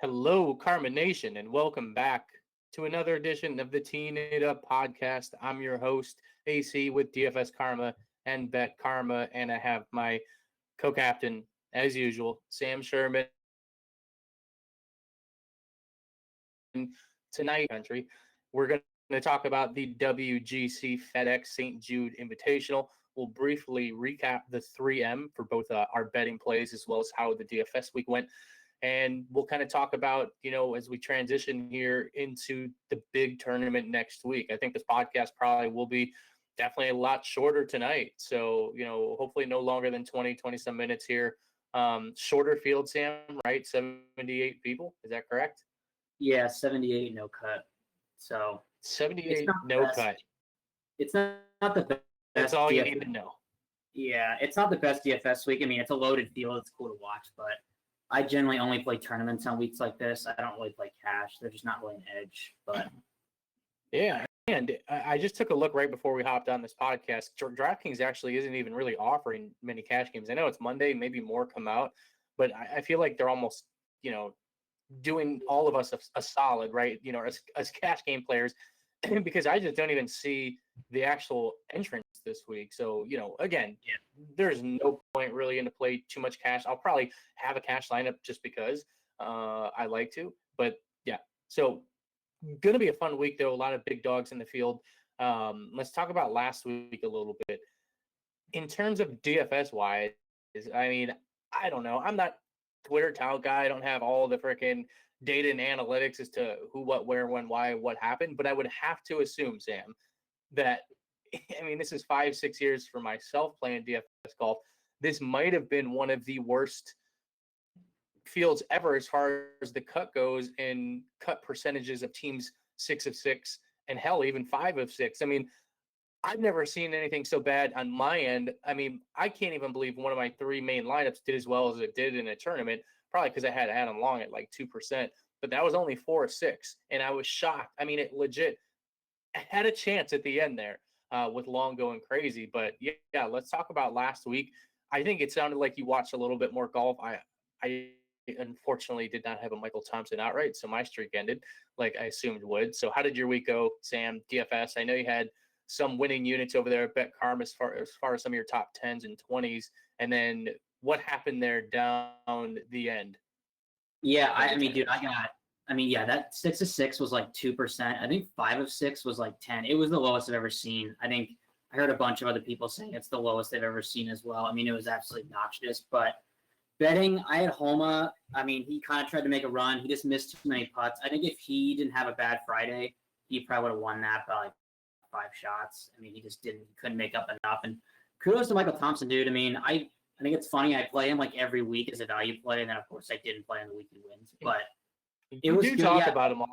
Hello, Karma Nation, and welcome back to another edition of the Teen It Up podcast. I'm your host, AC, with DFS Karma and Bet Karma, and I have my co-captain, as usual, Sam Sherman. Tonight, country, we're going to talk about the WGC FedEx St. Jude Invitational. We'll briefly recap the 3M for both our betting plays as well as how the DFS week went. And we'll kind of talk about, as we transition here into the big tournament next week. I think this podcast probably will be definitely a lot shorter tonight. So, hopefully no longer than 20 some minutes here. Shorter field, Sam, right? 78 people. Is that correct? Yeah, 78 no cut. So 78 no cut. It's not the best. That's all you need to know. Yeah, it's not the best DFS week. I mean, it's a loaded field. It's cool to watch, but I generally only play tournaments on weeks like this. I don't really play cash. They're just not really an edge. But yeah, and I just took a look right before we hopped on this podcast. DraftKings actually isn't even really offering many cash games. I know it's Monday, maybe more come out, but I feel like they're almost, doing all of us a solid, right? As cash game players, because I just don't even see the actual entrance this week. So, again, there's no point really in to play too much cash. I'll probably have a cash lineup just because I like to. But yeah, so going to be a fun week, though. A lot of big dogs in the field. Let's talk about last week a little bit. In terms of DFS wise, I mean, I don't know. I'm not Twitter tout guy. I don't have all the freaking data and analytics as to who, what, where, when, why, what happened. But I would have to assume, Sam, that this is 5-6 years for myself playing DFS golf. This might have been one of the worst fields ever as far as the cut goes in cut percentages of teams 6 of 6 and hell, even 5 of 6. I've never seen anything so bad on my end. I can't even believe one of my 3 main lineups did as well as it did in a tournament, probably because I had Adam Long at like 2%, but that was only 4 of 6, and I was shocked. It legit had a chance at the end there with Long going crazy. But yeah, let's talk about last week. I think it sounded like you watched a little bit more golf. I unfortunately did not have a Michael Thompson outright, so my streak ended like I assumed would. So how did your week go, Sam, DFS? I know you had some winning units over there at Bet Karma as far as some of your top 10s and 20s. And then what happened there down the end? Yeah, that 6 of 6 was like 2%. I think 5 of 6 was like 10. It was the lowest I've ever seen. I think I heard a bunch of other people saying it's the lowest they've ever seen as well. It was absolutely obnoxious. But betting, I had Homa. He kind of tried to make a run. He just missed too many putts. I think if he didn't have a bad Friday, he probably would have won that by like 5 shots. He just couldn't make up enough. And kudos to Michael Thompson, dude. I think it's funny. I play him like every week as a value play, and then of course I didn't play in the weekly wins. But it was good. Talk about him a lot.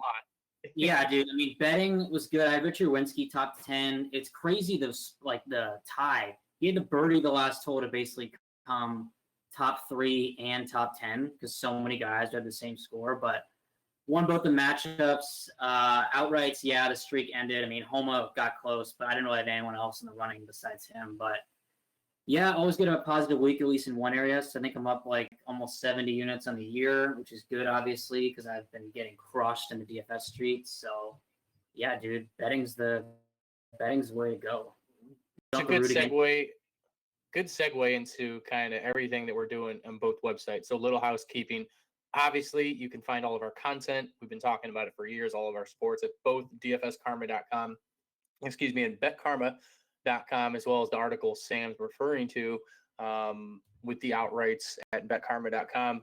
Yeah, dude. Betting was good. I had Richard Winsky top 10. It's crazy the tie. He had to birdie the last hole to basically come top 3 and top 10 because so many guys had the same score, but won both the matchups. Outrights, yeah, the streak ended. Homa got close, but I didn't really have anyone else in the running besides him. But yeah, always get a positive week, at least in one area. So I think I'm up like almost 70 units on the year, which is good, obviously, because I've been getting crushed in the DFS streets. So yeah, dude, betting's the way to go. It's a good segue. Good segue into kind of everything that we're doing on both websites. So little housekeeping. Obviously, you can find all of our content. We've been talking about it for years, all of our sports at both dfskarma.com, and betkarma.com, as well as the article Sam's referring to with the outrights at betkarma.com.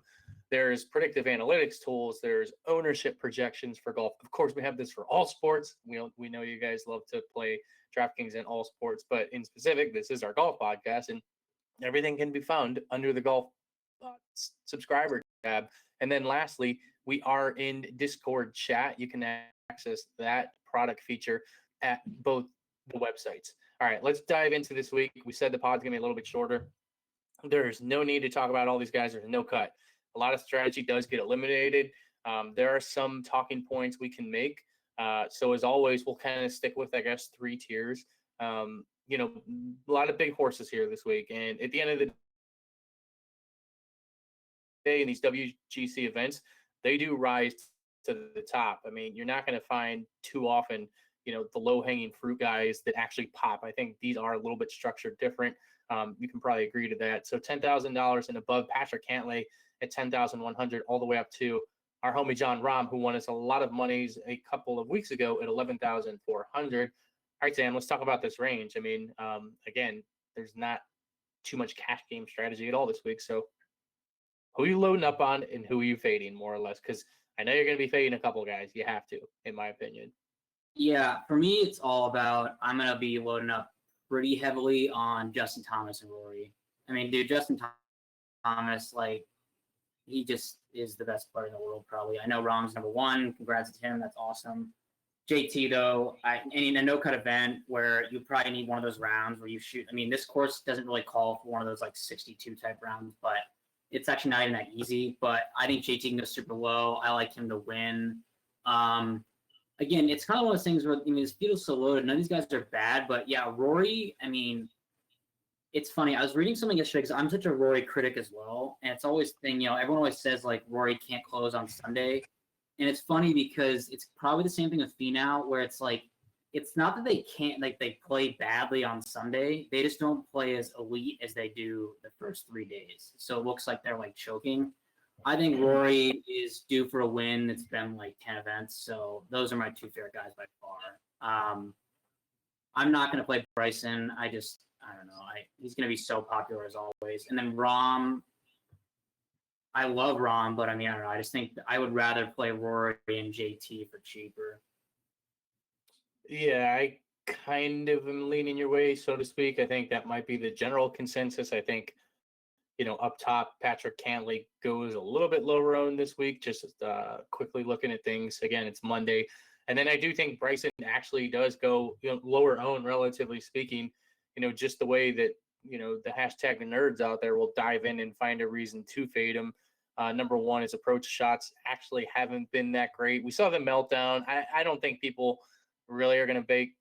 There's predictive analytics tools. There's ownership projections for golf. Of course, we have this for all sports. We know you guys love to play DraftKings in all sports, but in specific, this is our golf podcast, and everything can be found under the golf subscriber tab. And then lastly, we are in Discord chat. You can access that product feature at both the websites. All right, let's dive into this week. We said the pod's going to be a little bit shorter. There's no need to talk about all these guys. There's no cut. A lot of strategy does get eliminated. There are some talking points we can make. So as always, we'll kind of stick with, I guess, 3 tiers. A lot of big horses here this week. And at the end of the day in these WGC events, they do rise to the top. I mean, you're not going to find too often, the low-hanging fruit guys that actually pop. I think these are a little bit structured different. You can probably agree to that. So $10,000 and above, Patrick Cantlay at 10,100, all the way up to our homie John Rahm, who won us a lot of monies a couple of weeks ago at 11,400. All right, Sam, let's talk about this range. I mean, again, there's not too much cash game strategy at all this week. So who are you loading up on and who are you fading, more or less? Because I know you're going to be fading a couple guys. You have to, in my opinion. Yeah, for me, it's all about I'm going to be loading up pretty heavily on Justin Thomas and Rory. I mean, dude, Justin Thomas, like, he just is the best player in the world, probably. I know Rahm's number one. Congrats to him. That's awesome. JT, though, in a no-cut event where you probably need one of those rounds where you shoot. I mean, this course doesn't really call for one of those, like, 62 type rounds, but it's actually not even that easy. But I think JT can go super low. I like him to win. Again, it's kind of one of those things where, I mean, this field's so loaded. None of these guys are bad, but yeah, Rory, I mean, it's funny. I was reading something yesterday because I'm such a Rory critic as well. And it's always thing, everyone always says like Rory can't close on Sunday. And it's funny because it's probably the same thing with Finau, where it's like, it's not that they can't, like they play badly on Sunday. They just don't play as elite as they do the first 3 days. So it looks like they're like choking. I think Rory is due for a win. It's been like 10 events. So those are my two favorite guys by far. I'm not going to play Bryson. I don't know. He's going to be so popular as always. And then Rahm, I love Rahm, but I mean, I don't know. I just think I would rather play Rory and JT for cheaper. Yeah, I kind of am leaning your way, so to speak. I think that might be the general consensus. I think, up top, Patrick Cantlay goes a little bit lower owned this week, just quickly looking at things. Again, it's Monday. And then I do think Bryson actually does go lower owned, relatively speaking, just the way that, the hashtag nerds out there will dive in and find a reason to fade him. Number one, his approach shots actually haven't been that great. We saw the meltdown. I don't think people really are going to bake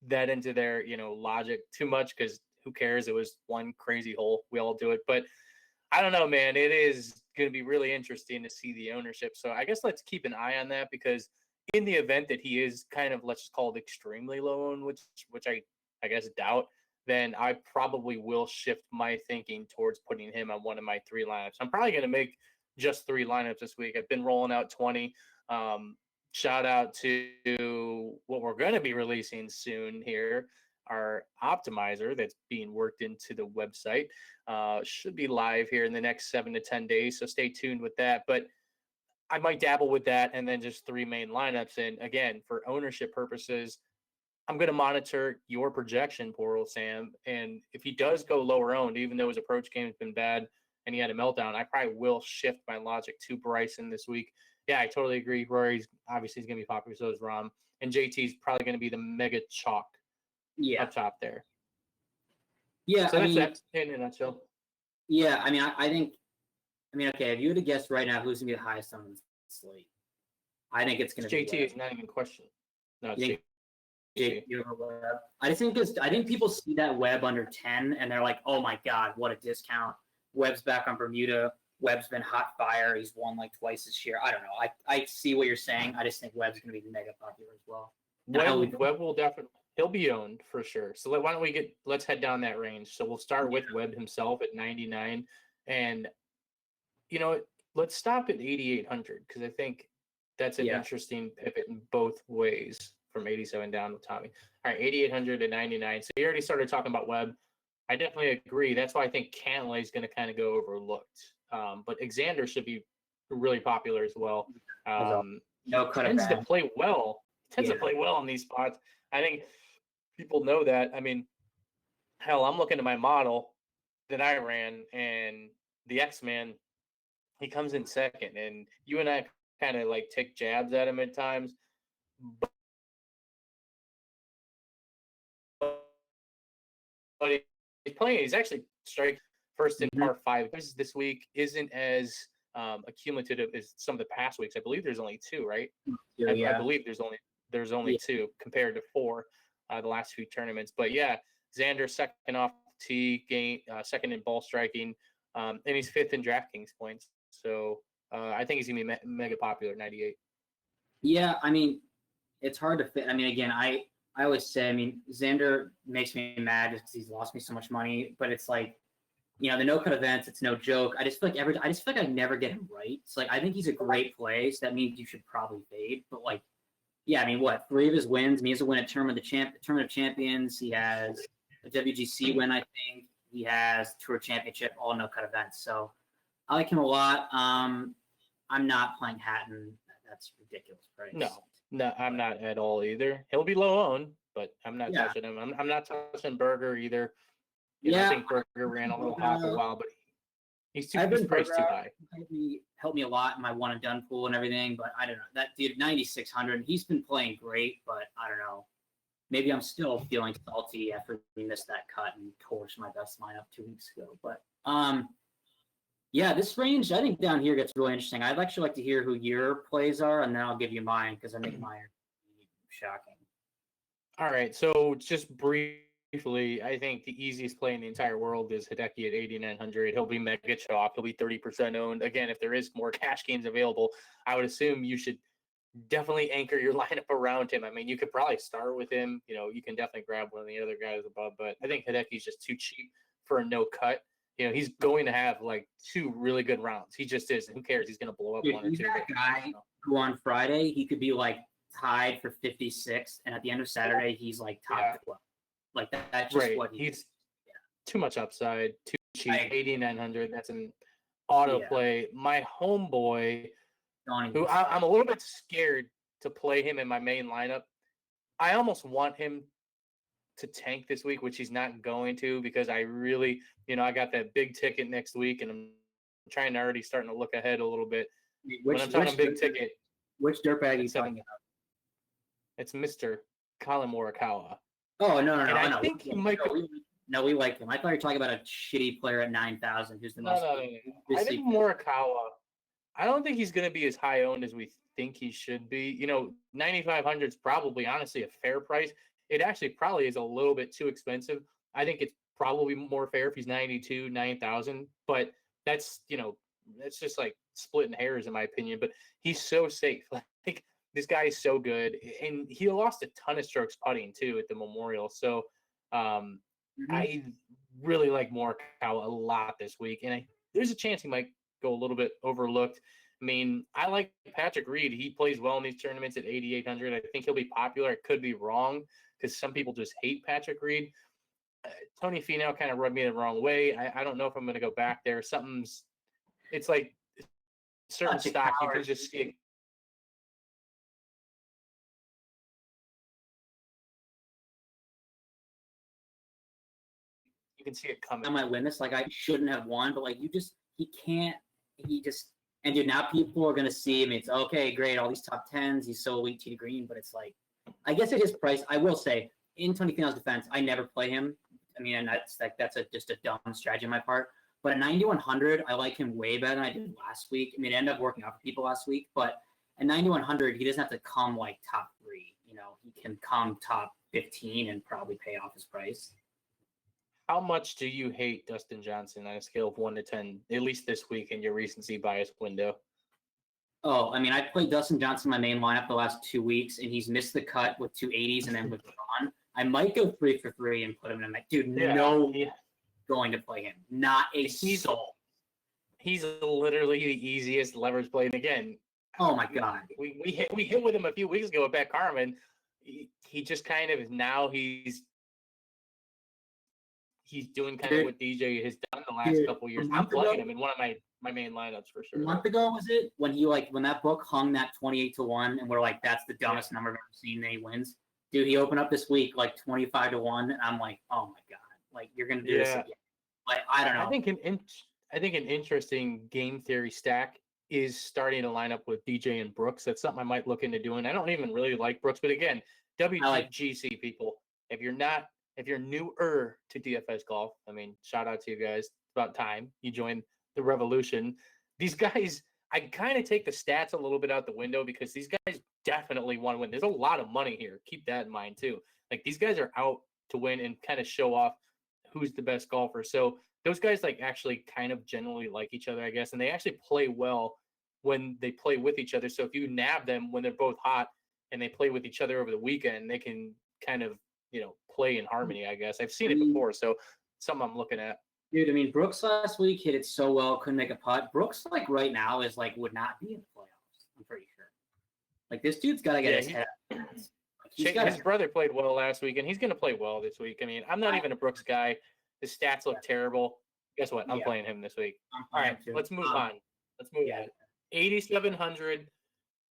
that into their, logic too much, because who cares? It was one crazy hole. We all do it. But I don't know, man. It is going to be really interesting to see the ownership. So I guess let's keep an eye on that, because in the event that he is kind of, let's just call it extremely low owned, which I guess doubt, then I probably will shift my thinking towards putting him on one of my 3 lineups. I'm probably going to make just 3 lineups this week. I've been rolling out 20. Shout out to what we're going to be releasing soon here, our optimizer that's being worked into the website. Should be live here in the next 7 to 10 days, so stay tuned with that. But I might dabble with that and then just 3 main lineups. And again, for ownership purposes, I'm going to monitor your projection, poor old Sam. And if he does go lower owned, even though his approach game has been bad and he had a meltdown, I probably will shift my logic to Bryson this week. Yeah, I totally agree. Rory's obviously going to be popular, so is Rahm. And JT's probably going to be the mega chalk up top there. Yeah, so that's that in a nutshell. Yeah, I mean, okay, if you were to guess right now who's going to be the highest on the slate, I think it's going to be JT. Is not even a question. No, it's JT. Webb. I think people see that Webb under 10 and they're like, oh my God, what a discount. Webb's back on Bermuda. Webb's been hot fire. He's won like twice this year. I don't know. I see what you're saying. I just think Webb's going to be mega popular as well. Webb will definitely, he'll be owned for sure. So why don't let's head down that range. So we'll start with Webb himself at 99. And, let's stop at 8,800, because I think that's an interesting pivot in both ways from 87 down with Tommy. All right, 8,800 to 99. So you already started talking about Webb. I definitely agree. That's why I think Cantlay is going to kind of go overlooked. But Xander should be really popular as well. Tends to play well. Tends to play well in these spots. I think people know that. I mean, hell, I'm looking at my model that I ran, and the X-Man, he comes in second. And you and I kind of like take jabs at him at times. But he's playing. He's actually striking first in par 5. This week isn't as accumulative as some of the past weeks. I believe there's only 2, right? I believe there's only 2 compared to 4 the last few tournaments. But yeah, Xander second off tee, second in ball striking, and he's 5th in DraftKings points. So I think he's gonna be mega popular at 98. Yeah, I mean, it's hard to fit. I mean, again, I always say, I mean, Xander makes me mad just because he's lost me so much money. But it's like, you know, the no cut events, it's no joke. I just feel like I never get him right. It's like I think he's a great play, so that means you should probably fade. But like, yeah, I mean, what 3 of his wins? I mean, he has a win at Tournament of Champions. He has a WGC win, I think. He has Tour Championship, all no cut events. So I like him a lot. I'm not playing Hatton. That's ridiculous price. No, I'm not at all either. He'll be low owned, but I'm not touching him. I'm not touching Berger either. I think Berger ran a little hot for a while, but he's priced too high. Helped me a lot in my one and done pool and everything, but I don't know. That dude, 9,600, he's been playing great, but I don't know. Maybe I'm still feeling salty after we missed that cut and torched my best lineup 2 weeks ago. But yeah, this range, I think down here gets really interesting. I'd actually like to hear who your plays are, and then I'll give you mine because I think mine are shocking. All right, so just briefly, I think the easiest play in the entire world is Hideki at 8,900. He'll be mega chalk. He'll be 30% owned. Again, if there is more cash games available, I would assume you should definitely anchor your lineup around him. I mean, you could probably start with him. You know, you can definitely grab one of the other guys above, but I think Hideki's just too cheap for a no cut. You know, he's going to have like 2 really good rounds. He just is. Who cares? He's going to blow up 1 or 2. He's that guy who on Friday, he could be like tied for 56th, and at the end of Saturday, he's like top 12. Like that's just what he's too much upside, too cheap. 8,900. That's an auto play. My homeboy, who I'm a little bit scared to play him in my main lineup. I almost want him to tank this week, which he's not going to, because I really, I got that big ticket next week, and I'm trying to already starting to look ahead a little bit. When I'm talking big ticket, which dirtbag are you talking about? It's Mr. Colin Morikawa. Oh no! I think he might. No, we like him. I thought you were talking about a shitty player at 9,000 who's the most. No. I think Morikawa. I don't think he's going to be as high owned as we think he should be. 9,500 is probably, honestly, a fair price. It actually probably is a little bit too expensive. I think it's probably more fair if he's 92, 9,000. But that's just like splitting hairs in my opinion. But he's so safe. Like this guy is so good, and he lost a ton of strokes putting too at the Memorial. So I really like Morikawa a lot this week, and there's a chance he might go a little bit overlooked. I mean, I like Patrick Reed. He plays well in these tournaments at 8,800. I think he'll be popular. I could be wrong because some people just hate Patrick Reed. Tony Finau kind of rubbed me the wrong way. I don't know if I'm going to go back there. It's like certain stock you can just see. You can see it coming. I might win this. Like I shouldn't have won, but like and dude, now people are gonna see him. It's okay, great, all these top 10s. He's so elite to the green, but it's like, I guess at his price, I will say, in Tony Finau's defense, I never play him. I mean, and that's just a dumb strategy on my part. But at 9,100, I like him way better than I did last week. I mean, it ended up working out for people last week, but at 9,100, he doesn't have to come like top 3. He can come top 15 and probably pay off his price. How much do you hate Dustin Johnson on a scale of 1 to 10, at least this week in your recency bias window? Oh, I mean, I played Dustin Johnson in my main lineup the last 2 weeks, and he's missed the cut with 2 80s and then withdrawn. I might go 3 for 3 and put him in my going to play him. Not a soul. He's literally the easiest leverage play. And again, oh my God, we hit with him a few weeks ago at Bet Carmen. He just kind of now he's doing kind of what DJ has done the last couple of years. I'm playing him in one of my main lineups for sure. A month ago, was it when that book hung that 28-1, and we're like, that's the dumbest number I've ever seen. Then he wins. Dude, he opened up this week like 25-1, and I'm like, oh my God, like you're gonna do this again. Like I don't know. I think an interesting game theory stack is starting to line up with DJ and Brooks. That's something I might look into doing. I don't even really like Brooks, but again, WGC people, if you're newer to DFS golf, I mean, shout out to you guys. It's about time you joined the revolution. These guys, I kind of take the stats a little bit out the window because these guys definitely want to win. There's a lot of money here. Keep that in mind too. Like these guys are out to win and kind of show off who's the best golfer. So those guys like actually kind of generally like each other, I guess, and they actually play well when they play with each other. So if you nab them when they're both hot and they play with each other over the weekend, they can kind of, play in harmony, I guess. I've seen it before, so something I'm looking at. Dude, I mean, Brooks last week hit it so well, couldn't make a putt. Brooks, like, right now is, like, would not be in the playoffs, I'm pretty sure. Like, this dude's got to get his head out. His brother played well last week, and he's going to play well this week. I mean, I'm not even a Brooks guy. His stats look terrible. Guess what? I'm playing him this week. All right, let's move on. Let's move on. 8,700.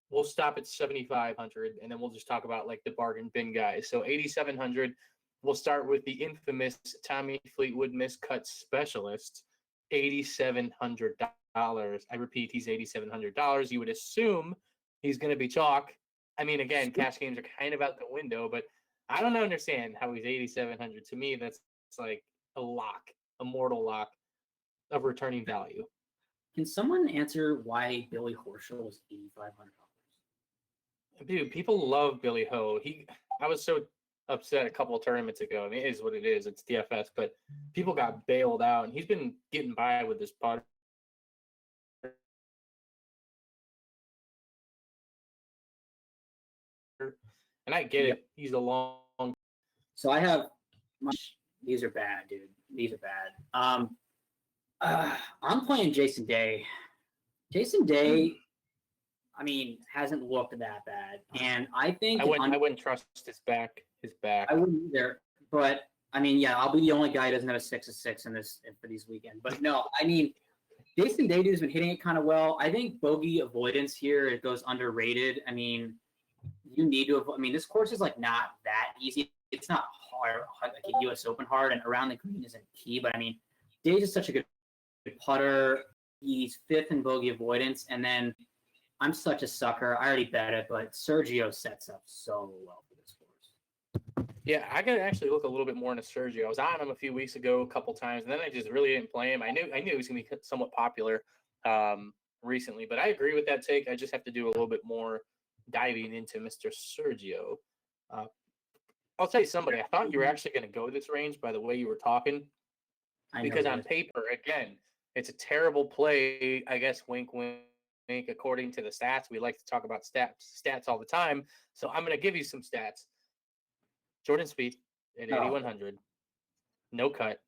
We'll stop at 7,500, and then we'll just talk about, like, the bargain bin guys. So 8,700. We'll start with the infamous Tommy Fleetwood miscut specialist, $8,700. I repeat, he's $8,700. You would assume he's going to be chalk. I mean, again, cash games are kind of out the window, but I don't understand how he's 8,700. To me, that's like a lock, a mortal lock of returning value. Can someone answer why Billy Horschel was $8,500? Dude, people love Billy Ho. I was so upset a couple of tournaments ago. I mean, it is what it is. It's DFS, but people got bailed out, and he's been getting by with this putt. And I get it. He's a long. So I have these are bad, dude. These are bad. I'm playing Jason Day. Jason Day, I mean, hasn't looked that bad, and I think I wouldn't trust his back. I wouldn't either. But I mean, yeah, I'll be the only guy who doesn't have a 6-6 for these weekend. But no, I mean, Jason Day has been hitting it kind of well. I think bogey avoidance here, it goes underrated. I mean, you need to. I mean, this course is like not that easy. It's not hard like a U.S. Open hard, and around the green isn't key. But I mean, Day is such a good putter. He's fifth in bogey avoidance, and then I'm such a sucker. I already bet it, but Sergio sets up so well for this course. Yeah, I gotta actually look a little bit more into Sergio. I was on him a few weeks ago, a couple times, and then I just really didn't play him. I knew he was gonna be somewhat popular recently, but I agree with that take. I just have to do a little bit more diving into Mr. Sergio. I'll tell you somebody. I thought you were actually going to go this range by the way you were talking, because on paper, again, it's a terrible play. I guess wink, wink. According to the stats, we like to talk about stats all the time. So I'm going to give you some stats. Jordan Spieth at 8,100, no cut.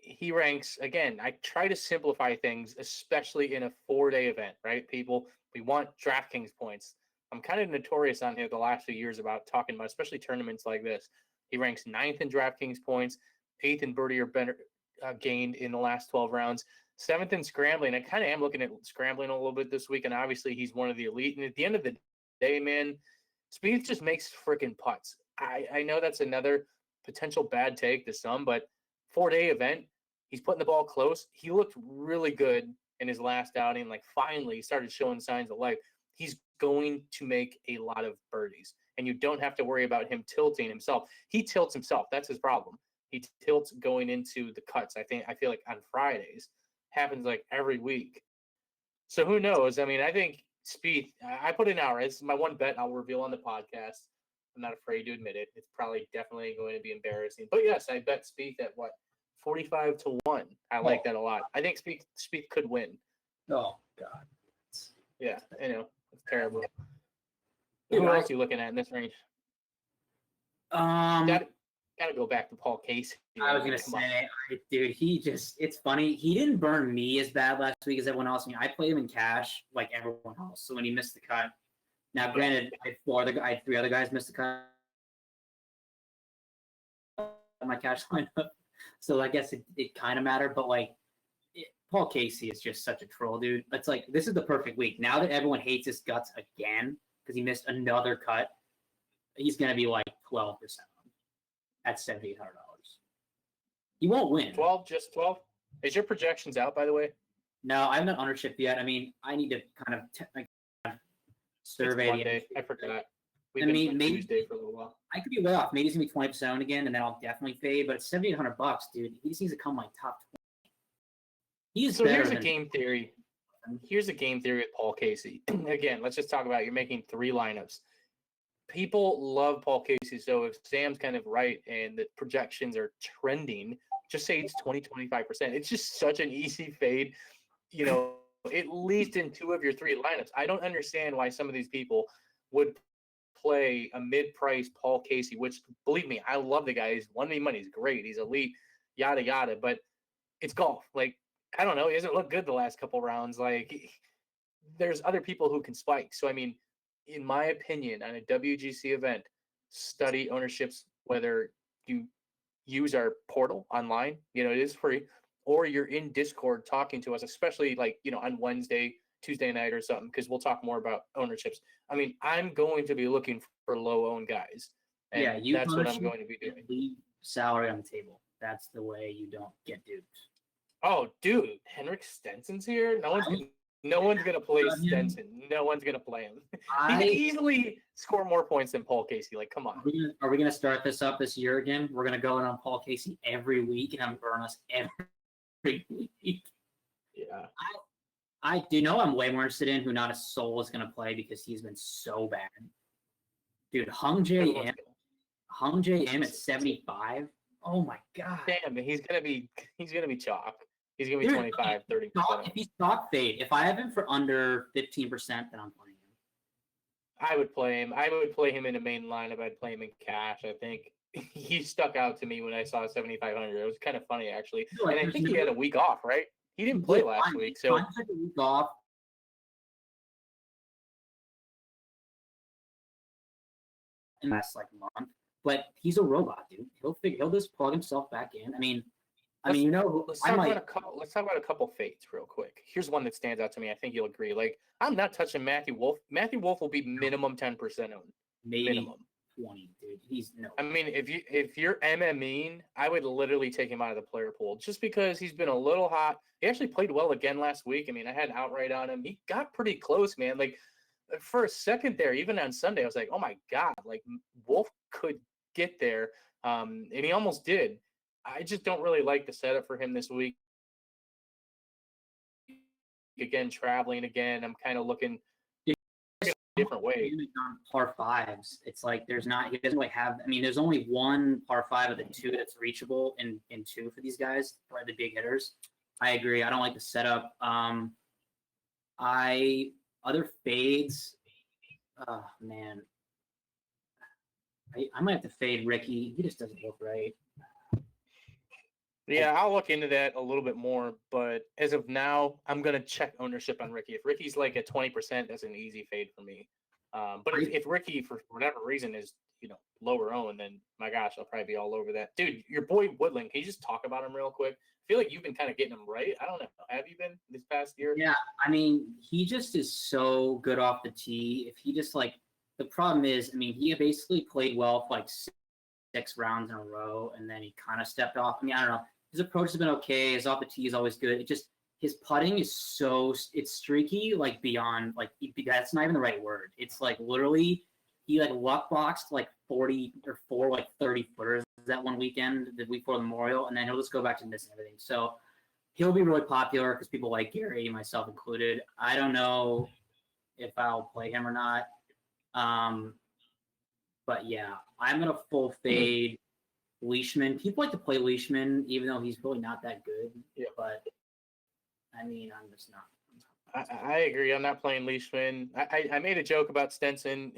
He ranks, again, I try to simplify things, especially in a 4-day event, right? People, we want DraftKings points. I'm kind of notorious on here the last few years about talking about, especially tournaments like this. He ranks 9th in DraftKings points, 8th in birdie or better gained in the last 12 rounds, 7th in scrambling. I kind of am looking at scrambling a little bit this week, and obviously he's one of the elite. And at the end of the day, man, Spieth just makes freaking putts. I know that's another potential bad take to some, but 4-day event, he's putting the ball close. He looked really good in his last outing. Like, finally, he started showing signs of life. He's going to make a lot of birdies, and you don't have to worry about him tilting himself. He tilts himself. That's his problem. He tilts going into the cuts. I feel like on Fridays happens like every week. So who knows? I mean, I think Spieth, I put in hour. It's my one bet I'll reveal on the podcast. I'm not afraid to admit it. It's probably definitely going to be embarrassing. But yes, I bet Spieth at 45-1. I like that a lot. I think Spieth could win. Oh God. Yeah, I know. It's terrible. Who else are you looking at in this range? Gotta go back to Paul Casey. I was gonna say, dude, it's funny. He didn't burn me as bad last week as everyone else. I mean, I played him in cash like everyone else. So when he missed the cut, now granted, I had 3 other guys miss the cut on my cash lineup. So I guess it kind of mattered, but like Paul Casey is just such a troll, dude. It's like, this is the perfect week. Now that everyone hates his guts again because he missed another cut, he's going to be like 12% at $7,800. He won't win. 12, just 12? Is your projections out, by the way? No, I'm not ownership yet. I mean, I need to kind of survey. It's Monday. I forgot. We've been maybe Tuesday for a little while. I could be way off. Maybe it's going to be 20% again, and then I'll definitely fade. But it's $7,800, dude. He just needs to come like top 20. So here's a game theory. Here's a game theory with Paul Casey. Again, let's just talk about you're making 3 lineups. People love Paul Casey, so if Sam's kind of right and the projections are trending, just say it's 20-25%. It's just such an easy fade. You know, at least in 2 of your 3 lineups. I don't understand why some of these people would play a mid-price Paul Casey, which, believe me, I love the guy. He's won me money. He's great. He's elite, yada, yada. But it's golf. Like, I don't know. He hasn't looked good the last couple rounds. Like, there's other people who can spike. So, I mean, in my opinion, on a WGC event, study ownerships, whether you use our portal online, it is free, or you're in Discord talking to us, especially like, on Wednesday, Tuesday night or something, because we'll talk more about ownerships. I mean, I'm going to be looking for low owned guys. And that's what I'm going to be doing. Leave salary on the table. That's the way you don't get duped. Oh, dude, Henrik Stenson's here. No one's gonna play Stenson. No one's gonna play him. He can easily score more points than Paul Casey. Like, come on. Are we gonna start this up this year again? We're gonna go in on Paul Casey every week and I'm burn us every week. Yeah. I do know I'm way more interested in who not a soul is gonna play because he's been so bad. Dude, Hung Jae Im at 75. Oh my god. Damn, he's gonna be chalk. He's gonna be 25, 30%. If he's stock fade, if I have him for under 15%, then I'm playing him. I would play him. I would play him in a main lineup. I'd play him in cash. I think he stuck out to me when I saw 7,500. It was kind of funny actually, and I think he had a week off, right? He didn't play last week, so. He took a week off. In the last month, but he's a robot, dude. He'll just plug himself back in. I mean, let's talk about a couple fates real quick. Here's one that stands out to me. I think you'll agree. Like, I'm not touching Matthew Wolff. Matthew Wolff will be minimum 10% owned. Maybe minimum 20, dude. He's no. I mean, if you're MMing, I would literally take him out of the player pool just because he's been a little hot. He actually played well again last week. I mean, I had an outright on him. He got pretty close, man. Like, for a second there, even on Sunday, I was like, oh my god, like Wolff could get there, and he almost did. I just don't really like the setup for him this week. Again, traveling again. I'm kind of looking a different way. On par fives, it's like he doesn't really have. I mean, there's only one par 5 of the 2 that's reachable in 2 for these guys, for the big hitters. I agree. I don't like the setup. Other fades. Oh man, I might have to fade Ricky. He just doesn't look right. Yeah, I'll look into that a little bit more, but as of now, I'm gonna check ownership on Ricky. If Ricky's like at 20%, that's an easy fade for me. But if Ricky, for whatever reason, is lower owned, then my gosh, I'll probably be all over that. Dude, your boy Woodland, can you just talk about him real quick? I feel like you've been kind of getting him right. I don't know. Have you been this past year? Yeah, I mean, he just is so good off the tee. If he just the problem is, I mean, he basically played well for 6 rounds in a row, and then he kind of stepped off. I mean, I don't know. His approach has been okay. His off the tee is always good. It just, his putting is it's streaky, beyond, that's not even the right word. It's literally, he luck boxed 40 or 4 30 footers that one weekend, the week before the Memorial, and then he'll just go back to missing everything. So he'll be really popular because people like Gary, myself included. I don't know if I'll play him or not. But yeah, I'm gonna full fade Leishman. People like to play Leishman, even though he's really not that good. Yeah. But I mean, I'm just not. I agree. I'm not playing Leishman. I made a joke about Stenson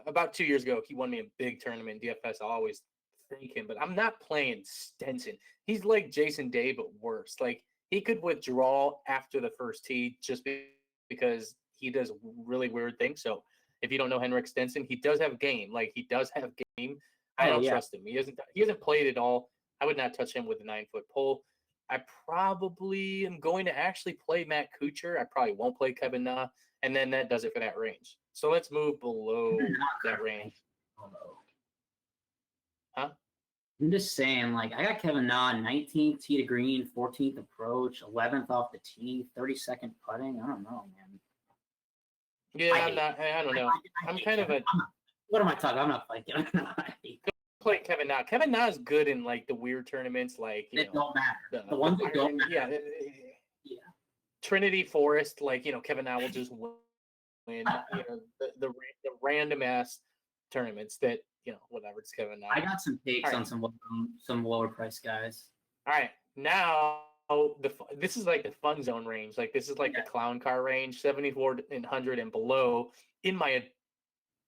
about 2 years ago. He won me a big tournament in DFS. I'll always thank him, but I'm not playing Stenson. He's like Jason Day, but worse. He could withdraw after the first tee just because he does really weird things. So if you don't know Henrik Stenson, he does have game. He does have game. I don't trust him. He hasn't played at all. I would not touch him with a 9-foot pole. I probably am going to actually play Matt Kuchar. I probably won't play Kevin Na, and then that does it for that range. So let's move below that range. Huh? I'm just saying, I got Kevin Na 19th tee to green, 14th approach, 11th off the tee, 32nd putting. I don't know, man. Yeah, I don't know. I'm kind of a. What am I talking? I'm not playing Kevin Na. Play Kevin Na. Kevin Na is good in the weird tournaments, it don't matter. The ones that don't matter. Yeah. Trinity Forest, Kevin Na will just win. The random ass tournaments that whatever. It's Kevin Na. I got some takes on some lower price guys. All right, now this is like the fun zone range. Like this is like the clown car range, 7,400 and below. In my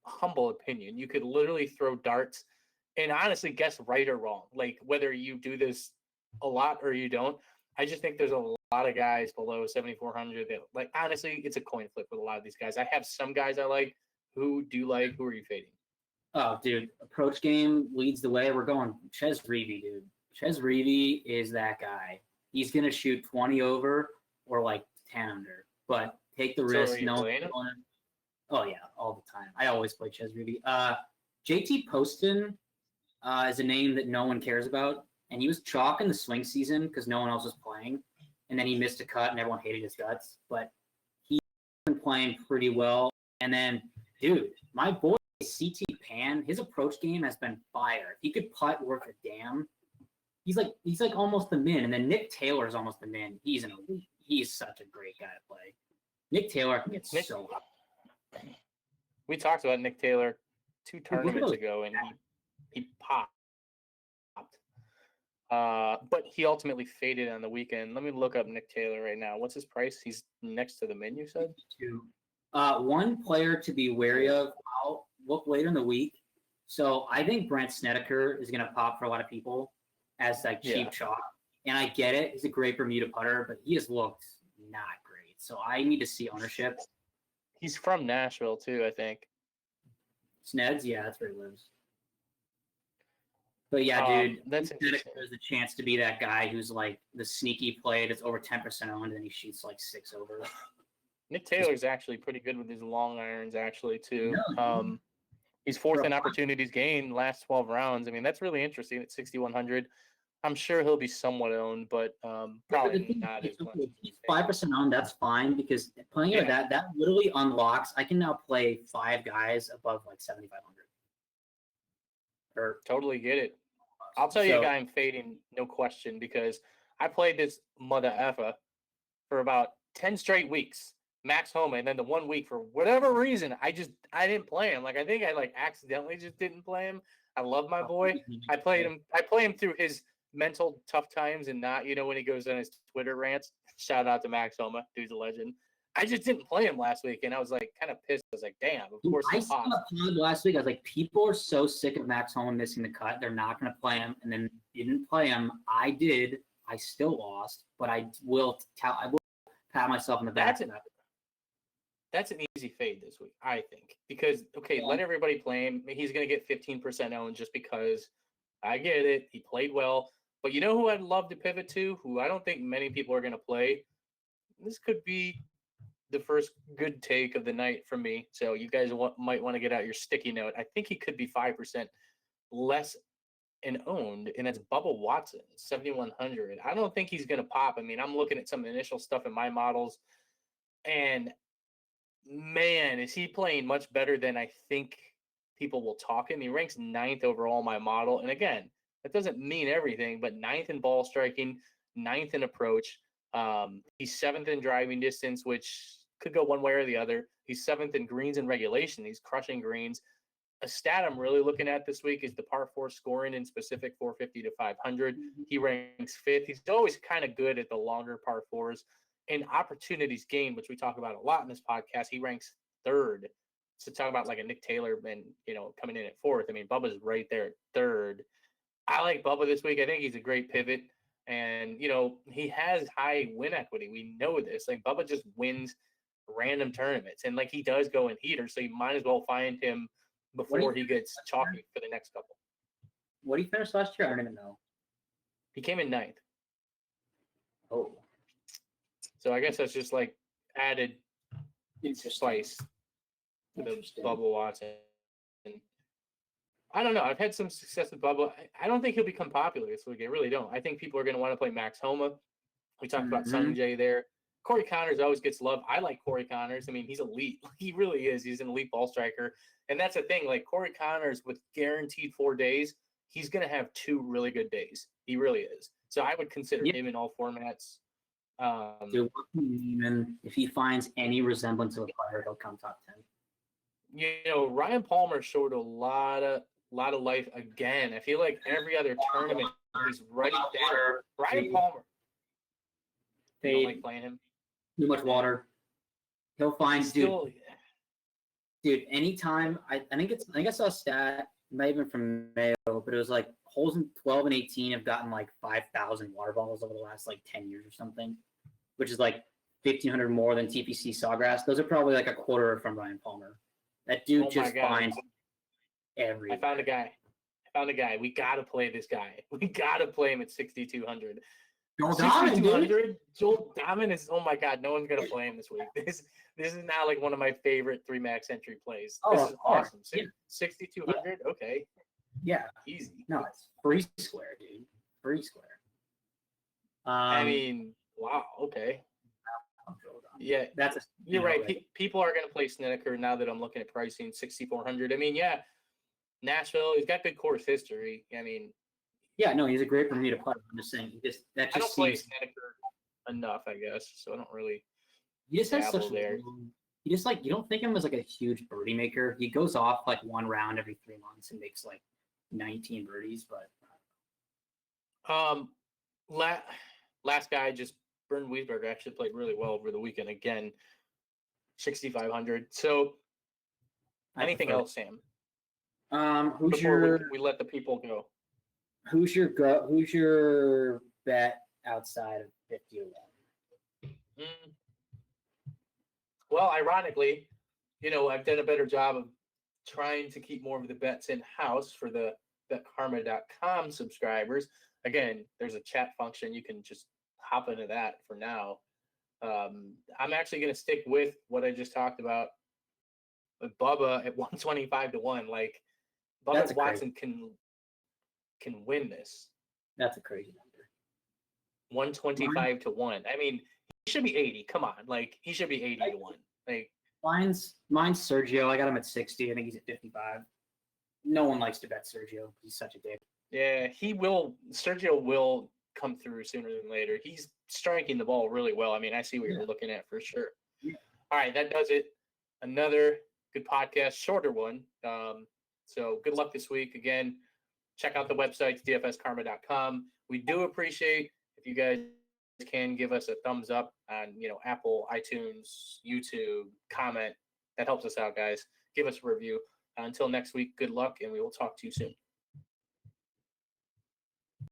humble opinion, you could literally throw darts and honestly guess right or wrong. Like whether you do this a lot or you don't. I just think there's a lot of guys below 7,400 that, like, honestly, it's a coin flip with a lot of these guys. I have some guys I like. Who do you like? Who are you fading? Oh, dude, approach game leads the way. We're going Ches Reavie, dude. Ches Reavie is that guy. He's gonna shoot 20 over or like 10 under, but take the risk. Oh yeah, all the time. I always play Ches Reavie. JT Poston is a name that no one cares about, and he was chalk in the swing season because no one else was playing, and then he missed a cut and everyone hated his guts. But he's been playing pretty well. And then, dude, my boy CT Pan, his approach game has been fire. He could putt worth a damn. He's like almost the min, and then Nick Taylor is almost the min. He's an elite. He's such a great guy to play. Nick Taylor can get so hot. We talked about Nick Taylor 2 tournaments ago, and he popped. But he ultimately faded on the weekend. Let me look up Nick Taylor right now. What's his price? He's next to the min, you said? One player to be wary of. I'll look later in the week. So I think Brent Snedeker is going to pop for a lot of people as like cheap chalk. And I get it. He's a great Bermuda putter, but he has looked not great. So I need to see ownership. He's from Nashville too, I think. Sneds, yeah, that's where he lives. But yeah, dude, that's there's a chance to be that guy who's like the sneaky play that's over 10% owned and he shoots like 6 over. Nick Taylor's actually pretty good with his long irons, actually, too. He's fourth in opportunities gained last 12 rounds. I mean, that's really interesting at 6,100. I'm sure he'll be somewhat owned, but probably not as much. He's 5% owned, that's fine, because playing with that literally unlocks. I can now play 5 guys above like 7,500. Totally get it. I'll tell you a guy I'm fading, no question, because I played this mother effer for about 10 straight weeks. Max Homa, and then the 1 week for whatever reason, I didn't play him. Like I think I like accidentally just didn't play him. I love my boy. I play him through his mental tough times and not, when he goes on his Twitter rants. Shout out to Max Homa, dude's a legend. I just didn't play him last week, and I was like kind of pissed. I was like, damn, of course I saw a pod last week. I was like, people are so sick of Max Homa missing the cut. They're not going to play him, and then didn't play him. I did. I still lost, but I will pat myself on the back. That's an easy fade this week, I think, because let everybody play him. He's going to get 15% owned just because. I get it. He played well, but you know who I'd love to pivot to, who I don't think many people are going to play. This could be the first good take of the night from me. So you guys might want to get out your sticky note. I think he could be 5% less and owned, and that's Bubba Watson, 7,100. I don't think he's going to pop. I mean, I'm looking at some initial stuff in my models, and man, is he playing much better than I think people will talk him. He ranks 9th overall in my model. And again, that doesn't mean everything, but 9th in ball striking, 9th in approach. He's 7th in driving distance, which could go one way or the other. He's 7th in greens and regulation. He's crushing greens. A stat I'm really looking at this week is the par 4 scoring in specific 450 to 500. He ranks 5th. He's always kind of good at the longer par 4s. In opportunities gained, which we talk about a lot in this podcast, he ranks 3rd. So talk about like a Nick Taylor and, coming in at 4th. I mean, Bubba's right there at 3rd. I like Bubba this week. I think he's a great pivot. And, he has high win equity. We know this. Like, Bubba just wins random tournaments. And, like, he does go in heaters. So you might as well find him before he gets chalky for the next couple. What did he finish last year? I don't even know. He came in 9th. Oh. So I guess that's just like added spice to the Bubba Watson. And I don't know. I've had some success with Bubba. I don't think he'll become popular this week. I really don't. I think people are going to want to play Max Homa. We talked about Sanjay there. Corey Connors always gets love. I like Corey Connors. I mean, he's elite. He really is. He's an elite ball striker. And that's the thing. Like, Corey Connors with guaranteed 4 days, he's going to have 2 really good days. He really is. So I would consider him in all formats. Even if he finds any resemblance of a player, he'll come top 10. Ryan Palmer showed a lot of life again. I feel like every other tournament he's right there. Ryan Palmer. You don't Fade. like playing him? Too much water. He'll find Still, dude. Anytime I think I saw a stat, maybe even from Mayo, but it was like holes in 12 and 18 have gotten like 5,000 water bottles over the last like 10 years or something, which is like 1,500 more than TPC Sawgrass. Those are probably like a quarter from Ryan Palmer. That dude just finds every. I found a guy. We gotta play this guy. We gotta play him at 6,200. Joel Dahman, 6,200. Joel Dahman is. Oh my God, no one's gonna play him this week. This is now like one of my favorite 3 max entry plays. This is awesome. 6,200. Yeah. Okay. Yeah. Easy. No, it's free square, dude. Free square. I mean, wow. Okay. Yeah, you're right. People are going to play Snedeker now that I'm looking at pricing 6,400. I mean, yeah, Nashville. He's got good course history. I mean, yeah, no, he's a great Bermuda player. I'm just saying, I don't play Snedeker enough, I guess, so I don't really. He just has such there. He just you don't think of him as like a huge birdie maker. He goes off like one round every 3 months and makes like 19 birdies, but. Last guy just. Bernd Wiesberg actually played really well over the weekend. Again, 6,500. So, anything else, Sam? We let the people go. Who's your bet outside of 50-11? Well, ironically, I've done a better job of trying to keep more of the bets in house for the betkarma.com subscribers. Again, there's a chat function. You can just hop into that for now. I'm actually going to stick with what I just talked about with Bubba at 125-1. Like, Bubba Watson can win this. That's a crazy number. 125-1. I mean, he should be 80. Come on, like he should be 80-1. Like mine's Sergio. I got him at 60. I think he's at 55. No one likes to bet Sergio. He's such a dick. Yeah, he will. Sergio will come through sooner than later. He's striking the ball really well. I mean, I see what you're looking at for sure. Yeah. All right, that does it. Another good podcast, shorter one. So good luck this week. Again, check out the website, dfskarma.com. We do appreciate if you guys can give us a thumbs up on, Apple, iTunes, YouTube, comment. That helps us out, guys. Give us a review. Until next week, good luck, and we will talk to you soon.